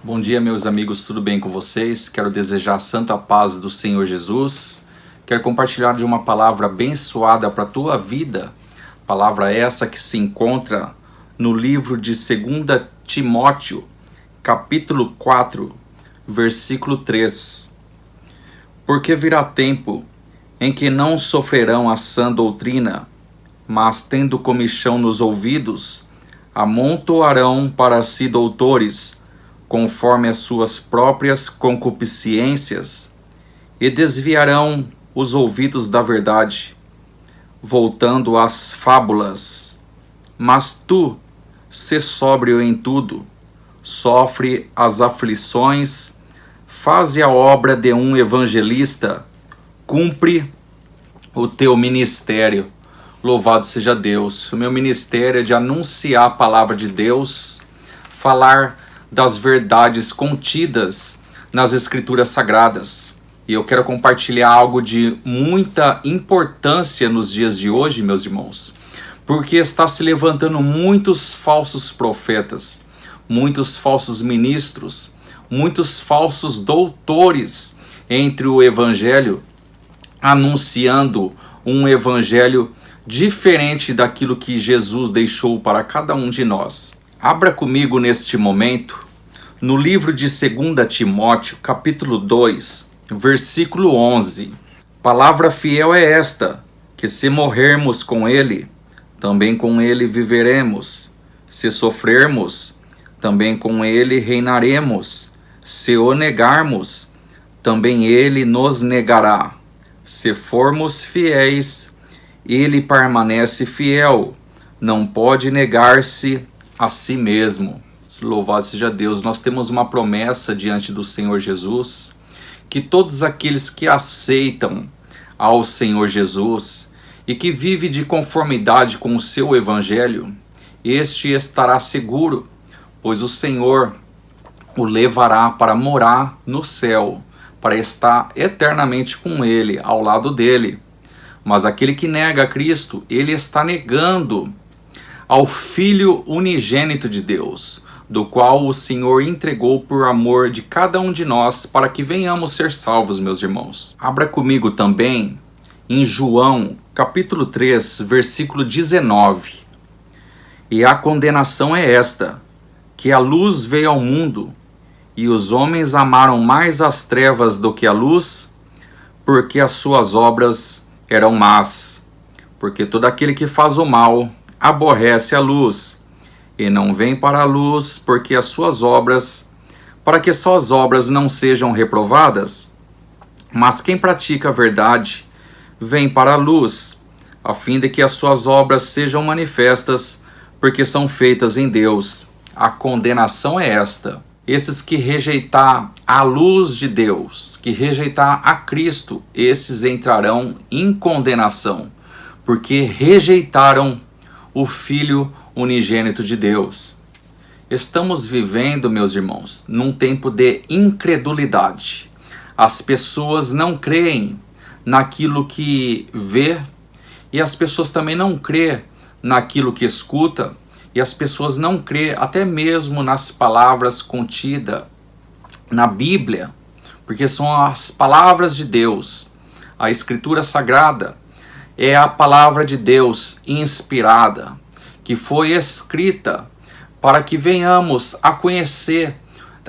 Bom dia, meus amigos, tudo bem com vocês? Quero desejar a santa paz do Senhor Jesus. Quero compartilhar de uma palavra abençoada para a tua vida. Palavra essa que se encontra no livro de 2 Timóteo, capítulo 4, versículo 3. Porque virá tempo em que não sofrerão a sã doutrina, mas tendo comichão nos ouvidos, amontoarão para si doutores, conforme as suas próprias concupiscências, e desviarão os ouvidos da verdade, voltando às fábulas. Mas tu, sê sóbrio em tudo, sofre as aflições, faze a obra de um evangelista, cumpre o teu ministério. Louvado seja Deus. O meu ministério é de anunciar a palavra de Deus, falar das verdades contidas nas Escrituras Sagradas. E eu quero compartilhar algo de muita importância nos dias de hoje, meus irmãos, porque está se levantando muitos falsos profetas, muitos falsos ministros, muitos falsos doutores entre o Evangelho, anunciando um Evangelho diferente daquilo que Jesus deixou para cada um de nós. Abra comigo neste momento no livro de 2 Timóteo, capítulo 2, versículo 11. Palavra fiel é esta, que se morrermos com ele, também com ele viveremos. Se sofrermos, também com ele reinaremos. Se o negarmos, também ele nos negará. Se formos fiéis, ele permanece fiel, não pode negar-se a si mesmo. Louvado seja Deus. Nós temos uma promessa diante do Senhor Jesus, que todos aqueles que aceitam ao Senhor Jesus e que vivem de conformidade com o seu evangelho, este estará seguro, pois o Senhor o levará para morar no céu, para estar eternamente com ele, ao lado dele. Mas aquele que nega a Cristo, ele está negando ao Filho unigênito de Deus, do qual o Senhor entregou por amor de cada um de nós, para que venhamos ser salvos, meus irmãos. Abra comigo também em João, capítulo 3, versículo 19. E a condenação é esta, que a luz veio ao mundo, e os homens amaram mais as trevas do que a luz, porque as suas obras eram más. Porque todo aquele que faz o mal aborrece a luz, e não vem para a luz, porque as suas obras, para que suas obras não sejam reprovadas. Mas quem pratica a verdade, vem para a luz, a fim de que as suas obras sejam manifestas, porque são feitas em Deus. A condenação é esta: esses que rejeitar a luz de Deus, que rejeitar a Cristo, esses entrarão em condenação, porque rejeitaram o Filho unigênito de Deus. Estamos vivendo, meus irmãos, num tempo de incredulidade. As pessoas não creem naquilo que vê, e as pessoas também não creem naquilo que escuta, e as pessoas não creem até mesmo nas palavras contidas na Bíblia, porque são as palavras de Deus. A Escritura Sagrada é a palavra de Deus inspirada, que foi escrita para que venhamos a conhecer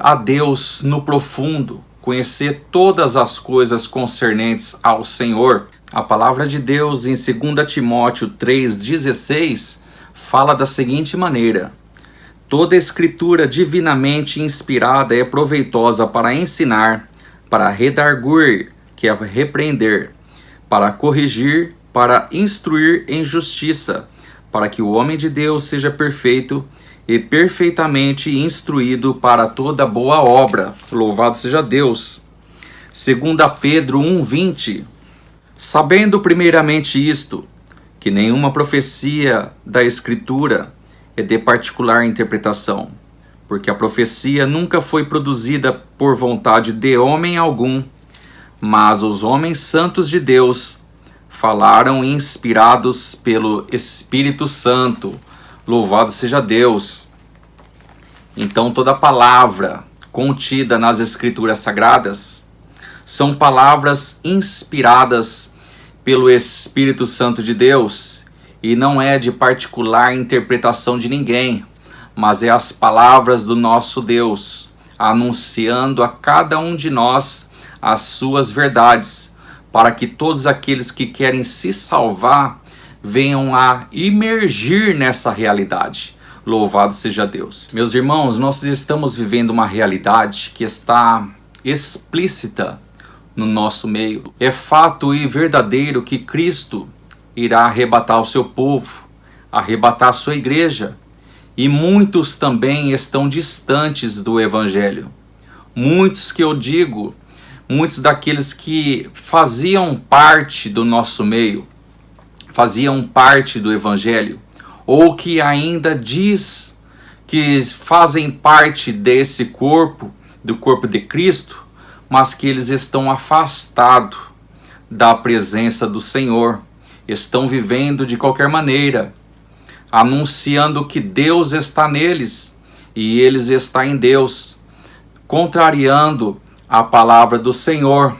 a Deus no profundo, conhecer todas as coisas concernentes ao Senhor. A palavra de Deus em 2 Timóteo 3,16 fala da seguinte maneira: toda escritura divinamente inspirada é proveitosa para ensinar, para redarguir, que é repreender, para corrigir, para instruir em justiça, para que o homem de Deus seja perfeito e perfeitamente instruído para toda boa obra. Louvado seja Deus. 2 Pedro 1,20. Sabendo primeiramente isto, que nenhuma profecia da Escritura é de particular interpretação, porque a profecia nunca foi produzida por vontade de homem algum, mas os homens santos de Deus falaram inspirados pelo Espírito Santo. Louvado seja Deus. Então toda palavra contida nas Escrituras Sagradas são palavras inspiradas pelo Espírito Santo de Deus e não é de particular interpretação de ninguém, mas é as palavras do nosso Deus, anunciando a cada um de nós as suas verdades, para que todos aqueles que querem se salvar venham a imergir nessa realidade. Louvado seja Deus. Meus irmãos, nós estamos vivendo uma realidade que está explícita no nosso meio. É fato e verdadeiro que Cristo irá arrebatar o seu povo, arrebatar a sua igreja, e muitos também estão distantes do Evangelho. Muitos que eu digo, muitos daqueles que faziam parte do nosso meio, faziam parte do Evangelho, ou que ainda diz que fazem parte desse corpo, do corpo de Cristo, mas que eles estão afastados da presença do Senhor, estão vivendo de qualquer maneira, anunciando que Deus está neles e eles estão em Deus, contrariando a palavra do Senhor,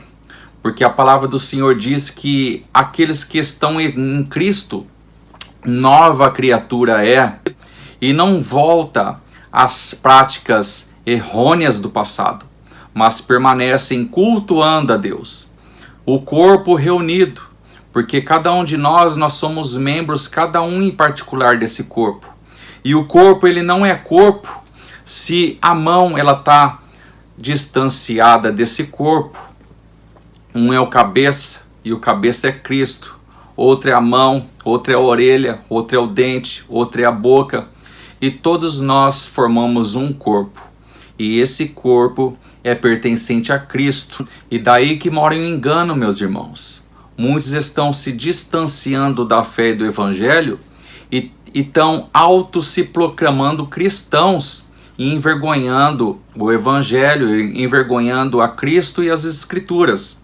porque a palavra do Senhor diz que aqueles que estão em Cristo, nova criatura é, e não volta às práticas errôneas do passado, mas permanecem cultuando a Deus. O corpo reunido, porque cada um de nós somos membros, cada um em particular desse corpo. E o corpo, ele não é corpo se a mão ela está distanciada desse corpo. Um é o cabeça, e o cabeça é Cristo. Outro é a mão, outro é a orelha, outro é o dente, outro é a boca. E todos nós formamos um corpo. E esse corpo é pertencente a Cristo. E daí que mora o engano, meus irmãos. Muitos estão se distanciando da fé e do Evangelho e estão se proclamando cristãos e envergonhando o Evangelho, envergonhando a Cristo e as Escrituras.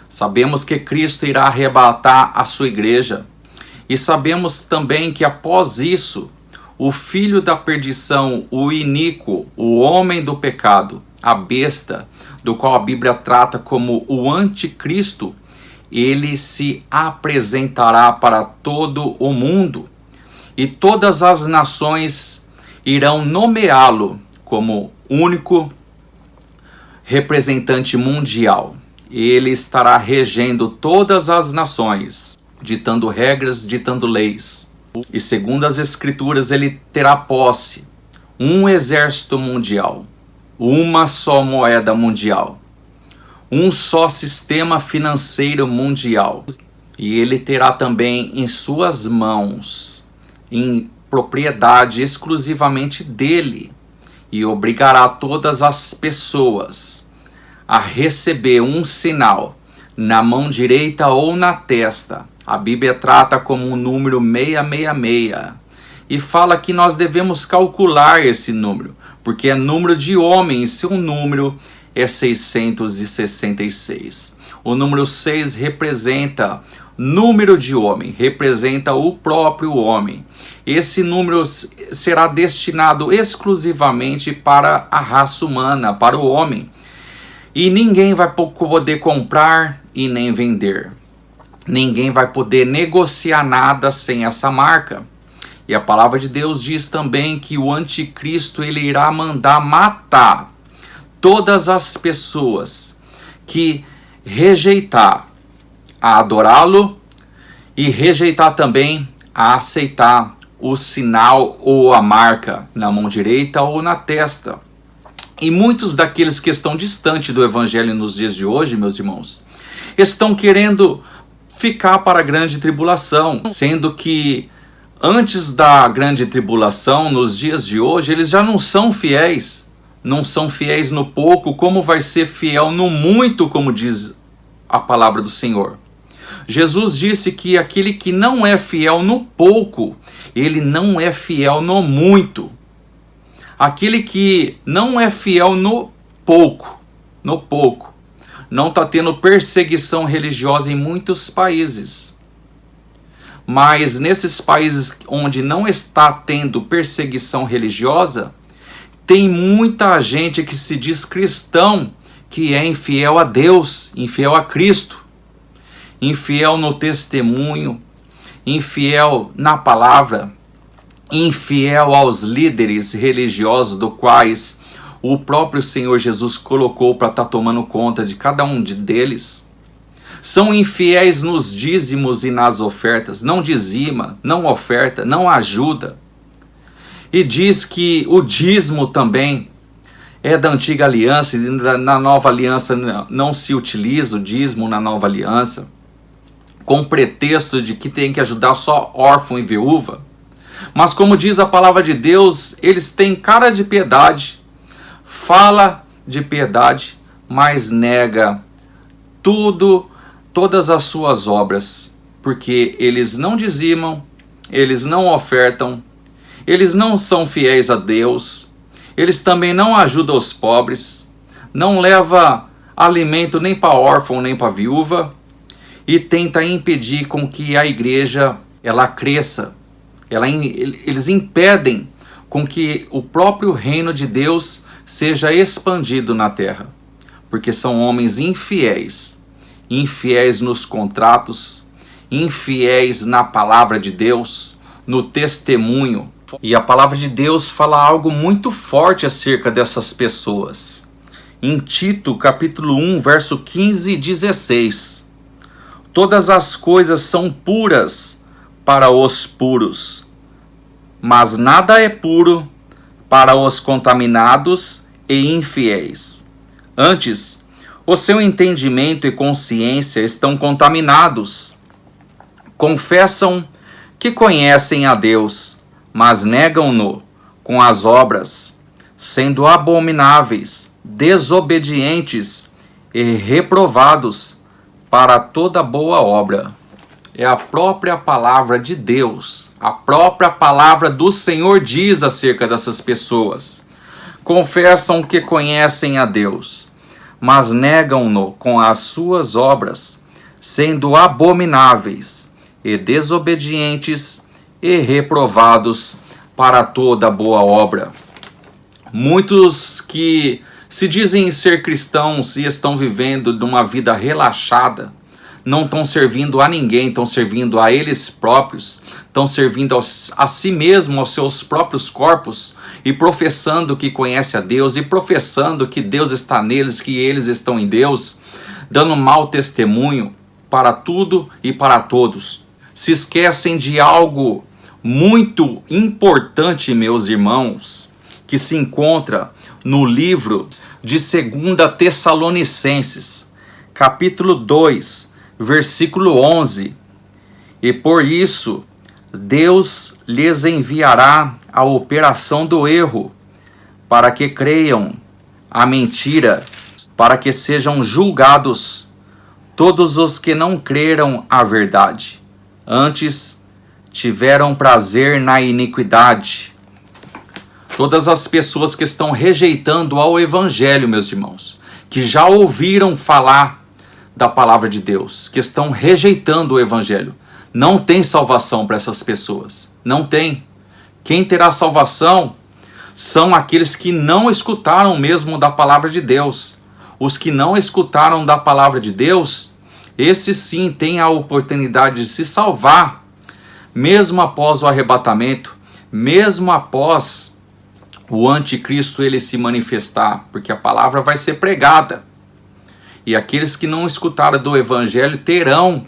Sabemos que Cristo irá arrebatar a sua igreja e sabemos também que após isso, o filho da perdição, o iníquo, o homem do pecado, a besta, do qual a Bíblia trata como o anticristo, ele se apresentará para todo o mundo e todas as nações irão nomeá-lo como único representante mundial. Ele estará regendo todas as nações, ditando regras, ditando leis. E segundo as Escrituras, ele terá posse, um exército mundial, uma só moeda mundial, um só sistema financeiro mundial. E ele terá também em suas mãos, em propriedade exclusivamente dele, e obrigará todas as pessoas a receber um sinal na mão direita ou na testa. A Bíblia trata como um número 666 e fala que nós devemos calcular esse número, porque é número de homem e seu número é 666. O número 6 representa número de homem, representa o próprio homem. Esse número será destinado exclusivamente para a raça humana, para o homem. E ninguém vai poder comprar e nem vender. Ninguém vai poder negociar nada sem essa marca. E a palavra de Deus diz também que o anticristo ele irá mandar matar todas as pessoas que rejeitar a adorá-lo e rejeitar também a aceitar o sinal ou a marca na mão direita ou na testa. E muitos daqueles que estão distantes do Evangelho nos dias de hoje, meus irmãos, estão querendo ficar para a grande tribulação, sendo que antes da grande tribulação, nos dias de hoje, eles já não são fiéis. Não são fiéis no pouco, como vai ser fiel no muito, como diz a palavra do Senhor. Jesus disse que aquele que não é fiel no pouco, ele não é fiel no muito. Aquele que não é fiel no pouco, não está tendo perseguição religiosa em muitos países. Mas nesses países onde não está tendo perseguição religiosa, Tem muita gente que se diz cristão, que é infiel a Deus, infiel a Cristo, infiel no testemunho, infiel na palavra, infiel aos líderes religiosos do quais o próprio Senhor Jesus colocou para estar tomando conta de cada um deles. São infiéis nos dízimos e nas ofertas, não dizima, não oferta, não ajuda. E diz que o dízimo também é da antiga aliança, e na nova aliança não se utiliza o dízimo na nova aliança, com pretexto de que tem que ajudar só órfão e viúva. Mas como diz a palavra de Deus, eles têm cara de piedade, fala de piedade, mas nega todas as suas obras, porque eles não dizimam, eles não ofertam, eles não são fiéis a Deus, eles também não ajudam os pobres, não leva alimento nem para órfão nem para viúva, e tenta impedir com que a igreja ela cresça. Eles impedem com que o próprio reino de Deus seja expandido na terra, porque são homens infiéis, infiéis nos contratos, infiéis na palavra de Deus, no testemunho. E a palavra de Deus fala algo muito forte acerca dessas pessoas. Em Tito, capítulo 1, verso 15 e 16. Todas as coisas são puras para os puros, mas nada é puro para os contaminados e infiéis. Antes, o seu entendimento e consciência estão contaminados. Confessam que conhecem a Deus, mas negam-no com as obras, sendo abomináveis, desobedientes e reprovados para toda boa obra. É a própria palavra de Deus, a própria palavra do Senhor diz acerca dessas pessoas. Confessam que conhecem a Deus, mas negam-no com as suas obras, sendo abomináveis e desobedientes e reprovados para toda boa obra. Muitos que se dizem ser cristãos e estão vivendo de uma vida relaxada, não estão servindo a ninguém, estão servindo a eles próprios, estão servindo a si mesmo, aos seus próprios corpos, e professando que conhece a Deus, e professando que Deus está neles, que eles estão em Deus, dando mau testemunho para tudo e para todos. Se esquecem de algo muito importante, meus irmãos, que se encontra no livro de 2 Tessalonicenses, capítulo 2, versículo 11. E por isso, Deus lhes enviará a operação do erro, para que creiam a mentira, para que sejam julgados todos os que não creram a verdade, antes tiveram prazer na iniquidade. Todas as pessoas que estão rejeitando ao Evangelho, meus irmãos, que já ouviram falar da palavra de Deus, que estão rejeitando o Evangelho, não tem salvação para essas pessoas. Não tem. Quem terá salvação são aqueles que não escutaram mesmo da palavra de Deus. Os que não escutaram da palavra de Deus, esses sim têm a oportunidade de se salvar, mesmo após o arrebatamento, mesmo após o anticristo ele se manifestar, porque a palavra vai ser pregada. E aqueles que não escutaram do Evangelho terão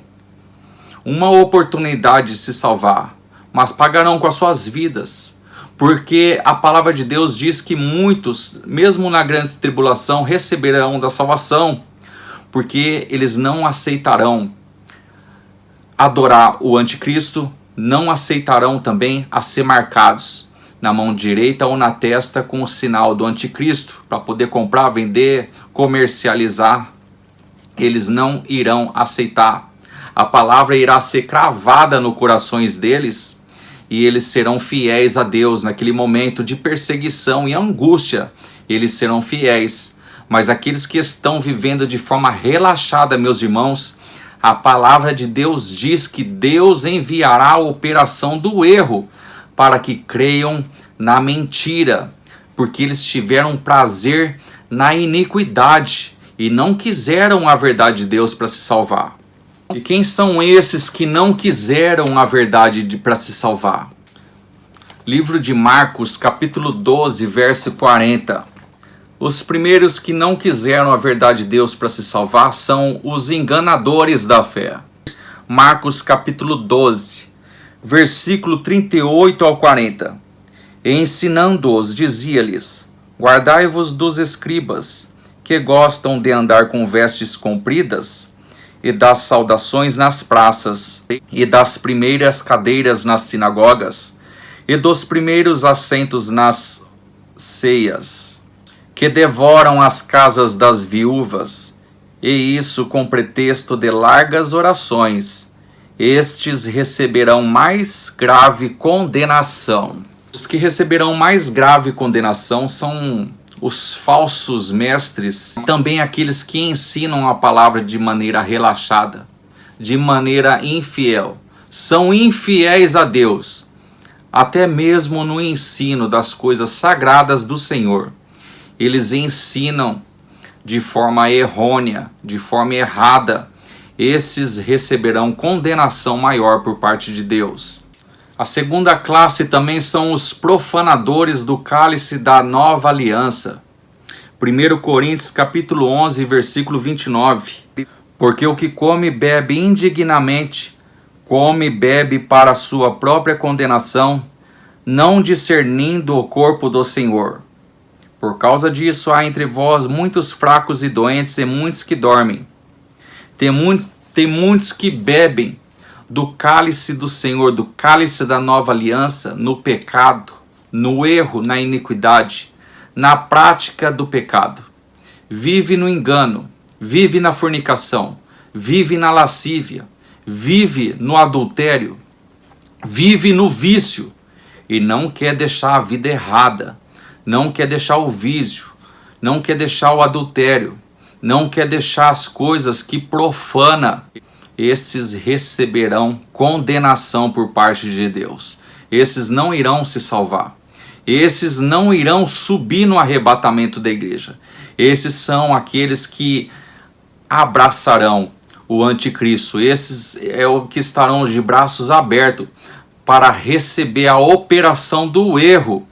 uma oportunidade de se salvar, mas pagarão com as suas vidas, porque a palavra de Deus diz que muitos, mesmo na grande tribulação, receberão da salvação, porque eles não aceitarão adorar o anticristo, não aceitarão também a ser marcados na mão direita ou na testa com o sinal do anticristo, para poder comprar, vender, comercializar. Eles não irão aceitar. A palavra irá ser cravada nos corações deles e eles serão fiéis a Deus naquele momento de perseguição e angústia. Eles serão fiéis. Mas aqueles que estão vivendo de forma relaxada, meus irmãos, a palavra de Deus diz que Deus enviará a operação do erro para que creiam na mentira, porque eles tiveram prazer na iniquidade e não quiseram a verdade de Deus para se salvar. E quem são esses que não quiseram a verdade para se salvar? Livro de Marcos, capítulo 12, verso 40. Os primeiros que não quiseram a verdade de Deus para se salvar são os enganadores da fé. Marcos, capítulo 12, versículo 38 ao 40. E ensinando-os, dizia-lhes: guardai-vos dos escribas, que gostam de andar com vestes compridas, e das saudações nas praças, e das primeiras cadeiras nas sinagogas, e dos primeiros assentos nas ceias, que devoram as casas das viúvas, e isso com pretexto de largas orações. Estes receberão mais grave condenação. Os que receberão mais grave condenação são os falsos mestres, também aqueles que ensinam a palavra de maneira relaxada, de maneira infiel. São infiéis a Deus, até mesmo no ensino das coisas sagradas do Senhor. Eles ensinam de forma errônea, de forma errada. Esses receberão condenação maior por parte de Deus. A segunda classe também são os profanadores do cálice da nova aliança. 1 Coríntios capítulo 11, versículo 29. Porque o que come e bebe indignamente, come e bebe para a sua própria condenação, não discernindo o corpo do Senhor. Por causa disso há entre vós muitos fracos e doentes e muitos que dormem. Tem muitos que bebem do cálice do Senhor, do cálice da nova aliança, no pecado, no erro, na iniquidade, na prática do pecado. Vive no engano, vive na fornicação, vive na lascívia, vive no adultério, vive no vício e não quer deixar a vida errada, não quer deixar o vício, não quer deixar o adultério, não quer deixar as coisas que profana. Esses receberão condenação por parte de Deus. Esses não irão se salvar. Esses não irão subir no arrebatamento da igreja. Esses são aqueles que abraçarão o anticristo. Esses é o que estarão de braços abertos para receber a operação do erro,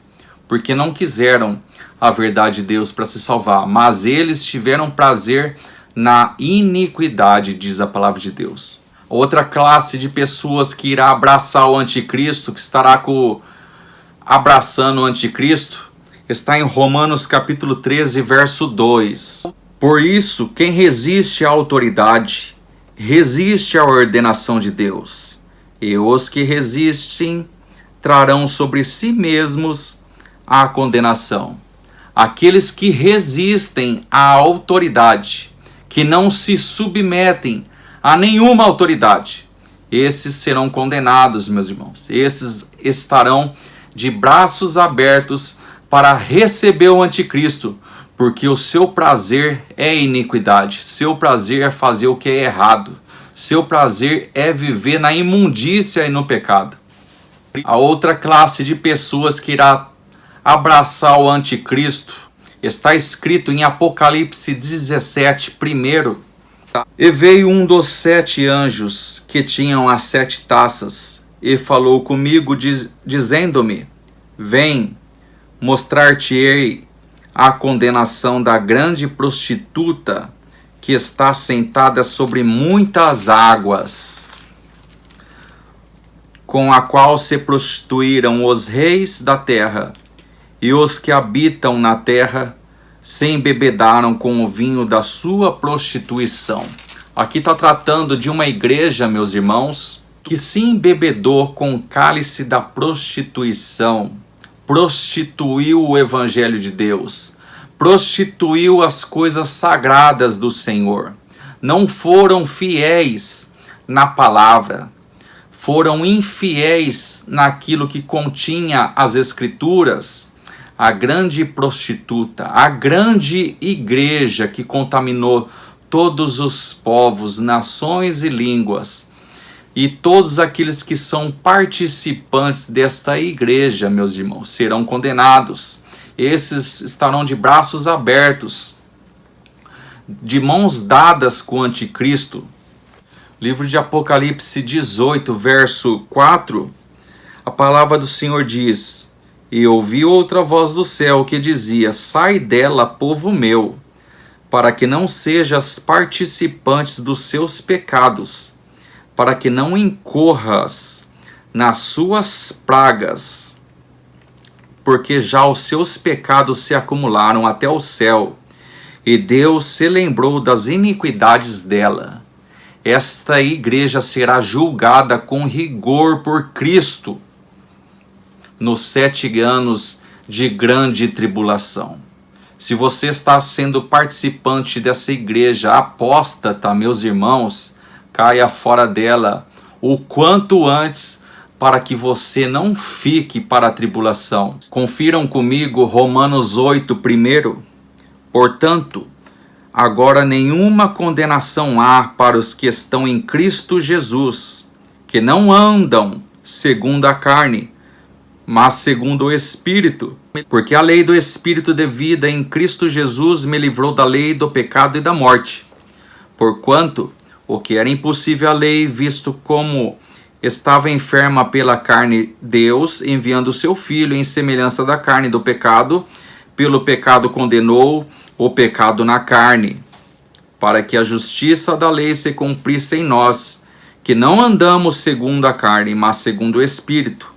porque não quiseram a verdade de Deus para se salvar, mas eles tiveram prazer na iniquidade, diz a palavra de Deus. Outra classe de pessoas que irá abraçar o anticristo, que estará abraçando o anticristo, está em Romanos capítulo 13, verso 2. Por isso, quem resiste à autoridade, resiste à ordenação de Deus. E os que resistem trarão sobre si mesmos a condenação. Aqueles que resistem à autoridade, que não se submetem a nenhuma autoridade, esses serão condenados, meus irmãos. Esses estarão de braços abertos para receber o anticristo, porque o seu prazer é iniquidade, seu prazer é fazer o que é errado, seu prazer é viver na imundícia e no pecado. A outra classe de pessoas que irá abraçar o anticristo está escrito em Apocalipse 17, primeiro. E veio um dos 7 anjos que tinham as 7 taças, e falou comigo, dizendo-me: vem, mostrar-te-ei a condenação da grande prostituta, que está sentada sobre muitas águas, com a qual se prostituíram os reis da terra, e os que habitam na terra se embebedaram com o vinho da sua prostituição. Aqui está tratando de uma igreja, meus irmãos, que se embebedou com o cálice da prostituição, prostituiu o evangelho de Deus, prostituiu as coisas sagradas do Senhor. Não foram fiéis na palavra, foram infiéis naquilo que continha as Escrituras. A grande prostituta, a grande igreja que contaminou todos os povos, nações e línguas, e todos aqueles que são participantes desta igreja, meus irmãos, serão condenados. esses estarão de braços abertos, de mãos dadas com o anticristo. Livro de Apocalipse 18, verso 4, a palavra do Senhor diz: E ouvi outra voz do céu que dizia: Sai dela, povo meu, para que não sejas participantes dos seus pecados, para que não incorras nas suas pragas, porque já os seus pecados se acumularam até o céu, e Deus se lembrou das iniquidades dela. Esta igreja será julgada com rigor por Cristo nos 7 anos de grande tribulação. Se você está sendo participante dessa igreja apóstata, meus irmãos, caia fora dela o quanto antes, para que você não fique para a tribulação. Confiram comigo Romanos 8 primeiro. Portanto, agora nenhuma condenação há para os que estão em Cristo Jesus, que não andam segundo a carne, mas segundo o Espírito. Porque a lei do Espírito de vida em Cristo Jesus me livrou da lei do pecado e da morte. Porquanto o que era impossível à lei, visto como estava enferma pela carne, Deus, enviando o seu Filho em semelhança da carne do pecado, pelo pecado condenou o pecado na carne, para que a justiça da lei se cumprisse em nós, que não andamos segundo a carne, mas segundo o Espírito.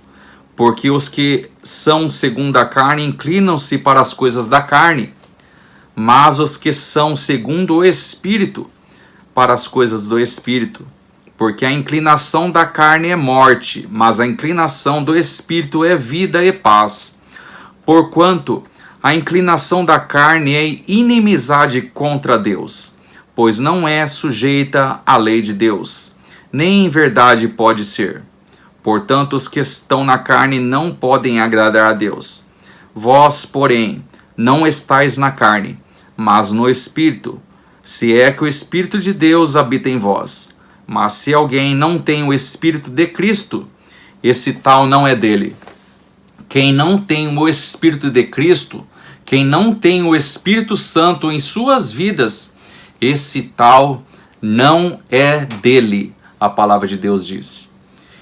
Porque os que são segundo a carne inclinam-se para as coisas da carne, mas os que são segundo o Espírito, para as coisas do Espírito. Porque a inclinação da carne é morte, mas a inclinação do Espírito é vida e paz. Porquanto a inclinação da carne é inimizade contra Deus, pois não é sujeita à lei de Deus, nem em verdade pode ser. Portanto, os que estão na carne não podem agradar a Deus. Vós, porém, não estáis na carne, mas no Espírito, se é que o Espírito de Deus habita em vós. Mas se alguém não tem o Espírito de Cristo, esse tal não é dele. Quem não tem o Espírito de Cristo, quem não tem o Espírito Santo em suas vidas, esse tal não é dele, a palavra de Deus diz.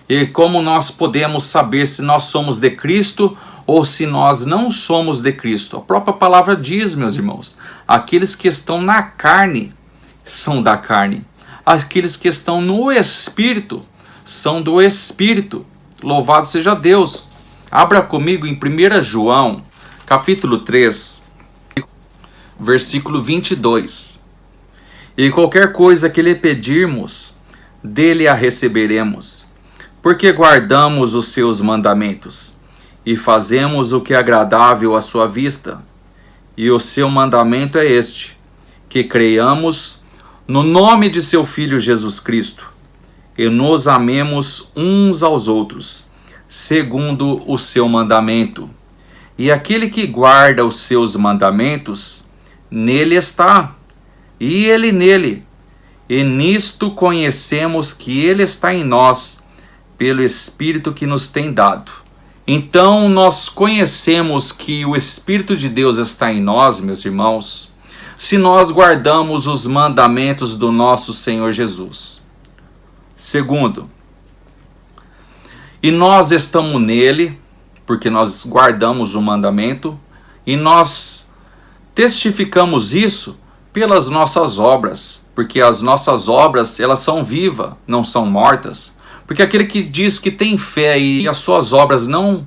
E como nós podemos saber se nós somos de Cristo ou se nós não somos de Cristo? A própria palavra diz, meus irmãos, aqueles que estão na carne são da carne. Aqueles que estão no Espírito são do Espírito. Louvado seja Deus. Abra comigo em 1 João, capítulo 3, versículo 22. E qualquer coisa que lhe pedirmos, dele a receberemos, porque guardamos os seus mandamentos e fazemos o que é agradável à sua vista. E o seu mandamento é este, que creiamos no nome de seu Filho Jesus Cristo, e nos amemos uns aos outros, segundo o seu mandamento. E aquele que guarda os seus mandamentos, nele está, e ele nele. E nisto conhecemos que ele está em nós, pelo Espírito que nos tem dado. Então nós conhecemos que o Espírito de Deus está em nós, meus irmãos, se nós guardamos os mandamentos do nosso Senhor Jesus. Segundo, e nós estamos nele, porque nós guardamos o mandamento, e nós testificamos isso pelas nossas obras, porque as nossas obras, elas são vivas, não são mortas. Porque aquele que diz que tem fé e as suas obras não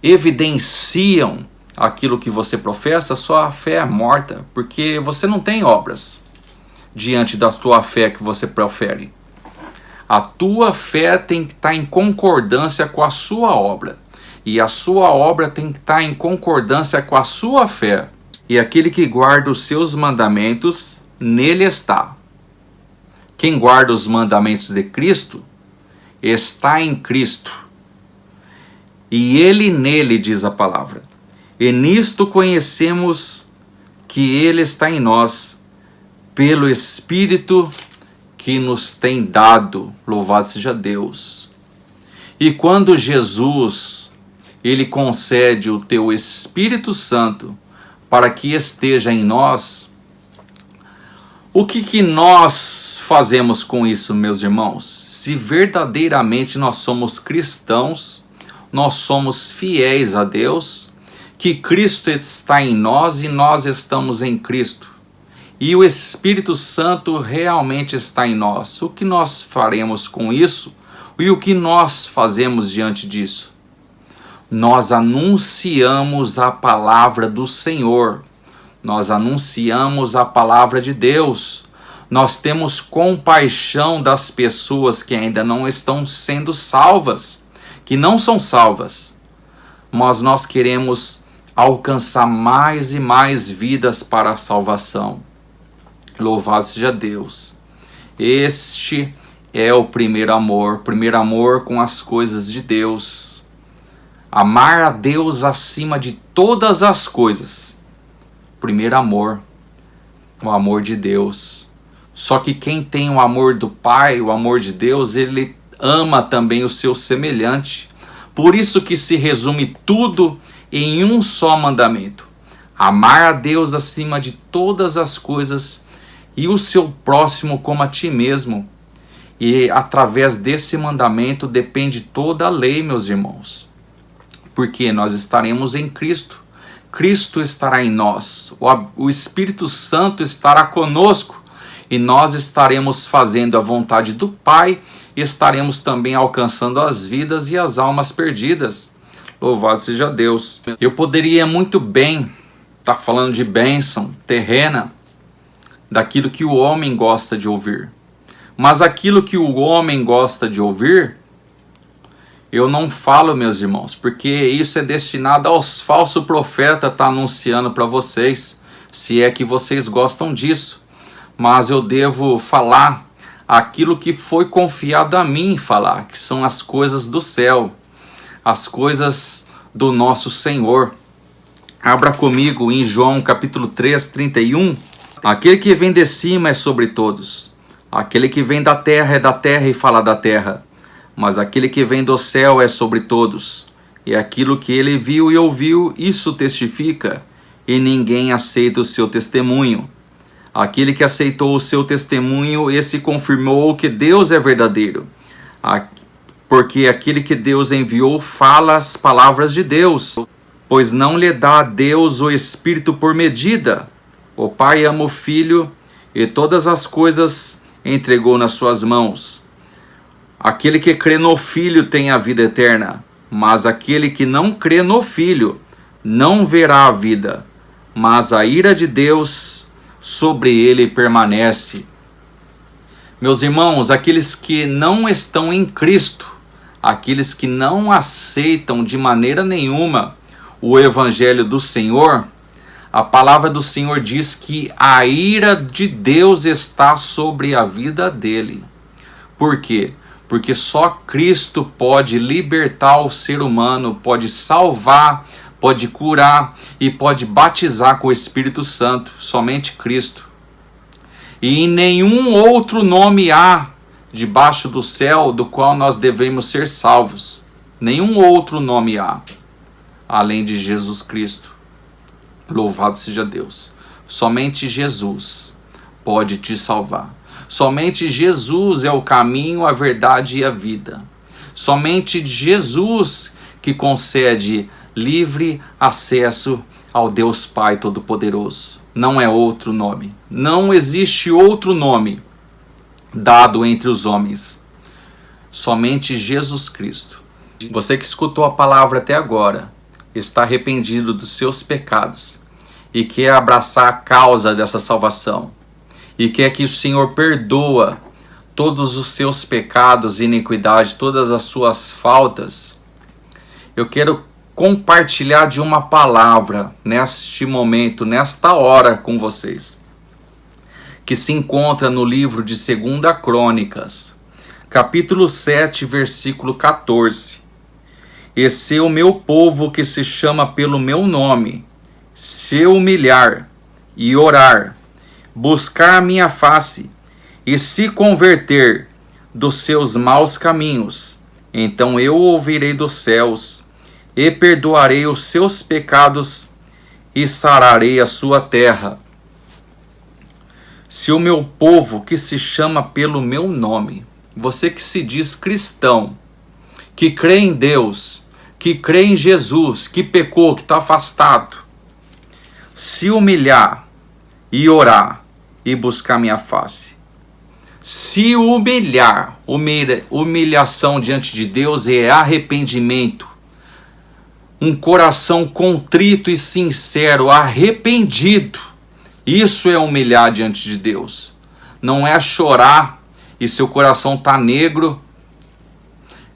evidenciam aquilo que você professa, sua fé é morta, porque você não tem obras diante da tua fé que você profere. A tua fé tem que estar em concordância com a sua obra, e a sua obra tem que estar em concordância com a sua fé. E aquele que guarda os seus mandamentos, nele está. Quem guarda os mandamentos de Cristo, está em Cristo, e ele nele, diz a palavra. E nisto conhecemos que ele está em nós, pelo Espírito que nos tem dado. Louvado seja Deus. E quando Jesus Ele concede o teu Espírito Santo para que esteja em nós. O que nós fazemos com isso, meus irmãos? Se verdadeiramente nós somos cristãos, nós somos fiéis a Deus, que Cristo está em nós e nós estamos em Cristo, e o Espírito Santo realmente está em nós, o que nós faremos com isso e o que nós fazemos diante disso? Nós anunciamos a palavra do Senhor, nós anunciamos a palavra de Deus, nós temos compaixão das pessoas que ainda não estão sendo salvas, que não são salvas, mas nós queremos alcançar mais e mais vidas para a salvação. Louvado seja Deus. Este é o primeiro amor com as coisas de Deus. Amar a Deus acima de todas as coisas. Primeiro amor, o amor de Deus. Só que quem tem o amor do Pai, o amor de Deus, ele ama também o seu semelhante. Por isso que se resume tudo em um só mandamento: amar a Deus acima de todas as coisas e o seu próximo como a ti mesmo. E através desse mandamento depende toda a lei, meus irmãos. Porque nós estaremos em Cristo. Cristo estará em nós. O Espírito Santo estará conosco. E nós estaremos fazendo a vontade do Pai. E estaremos também alcançando as vidas e as almas perdidas. Louvado seja Deus. Eu poderia muito bem estar falando de bênção terrena, daquilo que o homem gosta de ouvir. Mas aquilo que o homem gosta de ouvir, eu não falo, meus irmãos, porque isso é destinado aos falsos profetas estar anunciando para vocês, se é que vocês gostam disso. Mas eu devo falar aquilo que foi confiado a mim falar, que são as coisas do céu, as coisas do nosso Senhor. Abra comigo em João capítulo 3, 31. Aquele que vem de cima é sobre todos. Aquele que vem da terra é da terra e fala da terra. Mas aquele que vem do céu é sobre todos. E aquilo que ele viu e ouviu, isso testifica, e ninguém aceita o seu testemunho. Aquele que aceitou o seu testemunho, esse confirmou que Deus é verdadeiro. Porque aquele que Deus enviou fala as palavras de Deus, pois não lhe dá a Deus o Espírito por medida. O Pai ama o Filho e todas as coisas entregou nas suas mãos. Aquele que crê no Filho tem a vida eterna, mas aquele que não crê no Filho não verá a vida, mas a ira de Deus sobre ele permanece. Meus irmãos, aqueles que não estão em Cristo, aqueles que não aceitam de maneira nenhuma o Evangelho do Senhor, a palavra do Senhor diz que a ira de Deus está sobre a vida dele. Por quê? Porque só Cristo pode libertar o ser humano, pode salvar, pode curar e pode batizar com o Espírito Santo. Somente Cristo. E em nenhum outro nome há debaixo do céu do qual nós devemos ser salvos. Nenhum outro nome há, além de Jesus Cristo. Louvado seja Deus. Somente Jesus pode te salvar. Somente Jesus é o caminho, a verdade e a vida. Somente Jesus que concede livre acesso ao Deus Pai Todo-Poderoso. Não é outro nome. Não existe outro nome dado entre os homens. Somente Jesus Cristo. Você que escutou a palavra até agora, está arrependido dos seus pecados e quer abraçar a causa dessa salvação e quer que o Senhor perdoa todos os seus pecados, iniquidade, todas as suas faltas, eu quero compartilhar de uma palavra neste momento, nesta hora com vocês, que se encontra no livro de 2 Crônicas, capítulo 7, versículo 14. Esse é o meu povo que se chama pelo meu nome, se humilhar e orar, buscar a minha face e se converter dos seus maus caminhos, então eu ouvirei dos céus e perdoarei os seus pecados e sararei a sua terra. Se o meu povo, que se chama pelo meu nome, você que se diz cristão, que crê em Deus, que crê em Jesus, que pecou, que está afastado, se humilhar e orar e buscar minha face, se humilhar, humilhação diante de Deus é arrependimento, um coração contrito e sincero, arrependido, isso é humilhar diante de Deus. Não é chorar e seu coração está negro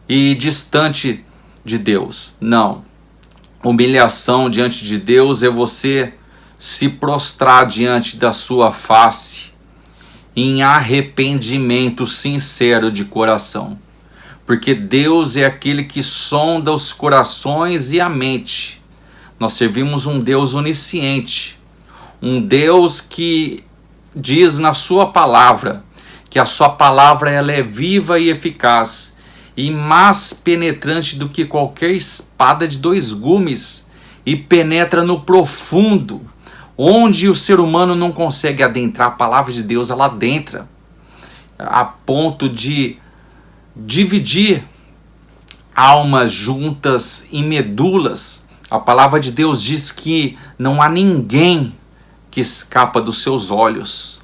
e distante de Deus. Não. Humilhação diante de Deus é você se prostrar diante da sua face em arrependimento sincero de coração. Porque Deus é aquele que sonda os corações e a mente. Nós servimos um Deus onisciente, um Deus que diz na sua palavra que a sua palavra ela é viva e eficaz e mais penetrante do que qualquer espada de 2 gumes e penetra no profundo, onde o ser humano não consegue adentrar. A palavra de Deus ela adentra a ponto de dividir almas juntas em medulas. A palavra de Deus diz que não há ninguém que escapa dos seus olhos,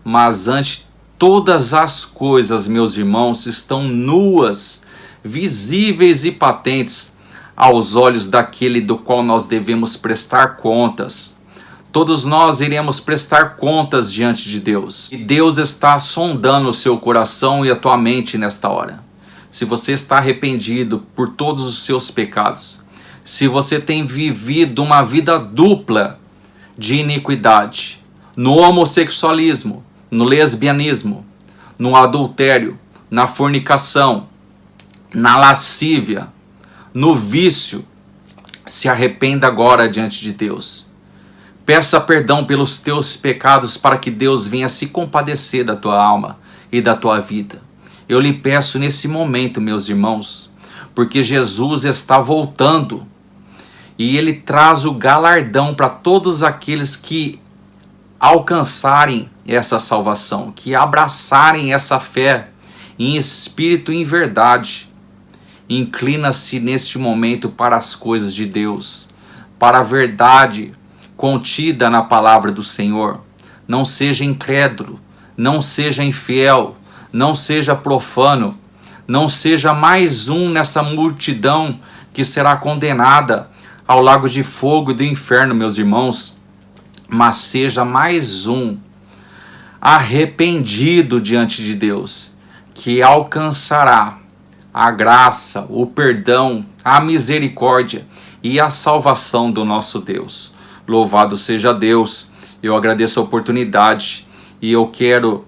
mas ante todas as coisas, meus irmãos, estão nuas, visíveis e patentes aos olhos daquele do qual nós devemos prestar contas. Todos nós iremos prestar contas diante de Deus. E Deus está sondando o seu coração e a tua mente nesta hora. Se você está arrependido por todos os seus pecados, se você tem vivido uma vida dupla de iniquidade, no homossexualismo, no lesbianismo, no adultério, na fornicação, na lascívia, no vício, se arrependa agora diante de Deus. Peça perdão pelos teus pecados para que Deus venha se compadecer da tua alma e da tua vida. Eu lhe peço nesse momento, meus irmãos, porque Jesus está voltando e Ele traz o galardão para todos aqueles que alcançarem essa salvação, que abraçarem essa fé em espírito e em verdade. Inclina-se neste momento para as coisas de Deus, para a verdade contida na palavra do Senhor. Não seja incrédulo, não seja infiel, não seja profano, não seja mais um nessa multidão que será condenada ao lago de fogo do inferno, meus irmãos, mas seja mais um arrependido diante de Deus, que alcançará a graça, o perdão, a misericórdia e a salvação do nosso Deus. Louvado seja Deus. Eu agradeço a oportunidade e eu quero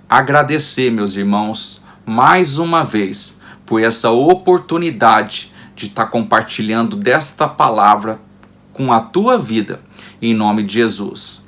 agradecer, meus irmãos, mais uma vez por essa oportunidade de estar compartilhando desta palavra com a tua vida, em nome de Jesus.